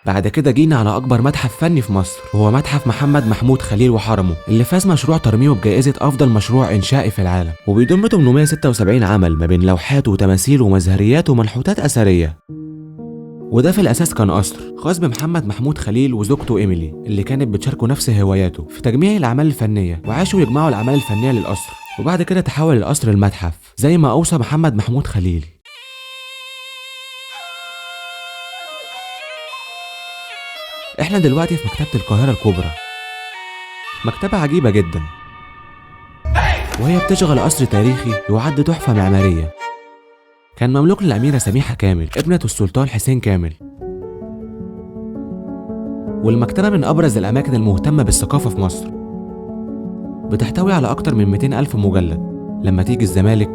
بعد كده جينا على اكبر متحف فني في مصر، وهو متحف محمد محمود خليل وحرمه، اللي فاز مشروع ترميمه بجائزة افضل مشروع انشائي في العالم، وبيضم 876 عمل ما بين لوحات وتماثيل ومزهريات ومنحوتات اثرية. وده في الأساس كان قصر خاص بمحمد محمود خليل وزوجته إيميلي، اللي كانت بتشاركوا نفس هواياته في تجميع الأعمال الفنية، وعاشوا يجمعوا الأعمال الفنية للقصر. وبعد كده تحول القصر لمتحف زي ما أوصى محمد محمود خليل. إحنا دلوقتي في مكتبة القاهرة الكبرى، مكتبة عجيبة جدا، وهي بتشغل قصر تاريخي يعد تحفة معمارية، كان مملوك للأميرة سميحة كامل ابنة السلطان حسين كامل. والمكتبة من أبرز الأماكن المهتمة بالثقافة في مصر، بتحتوي على أكتر من 200,000 مجلد. لما تيجي الزمالك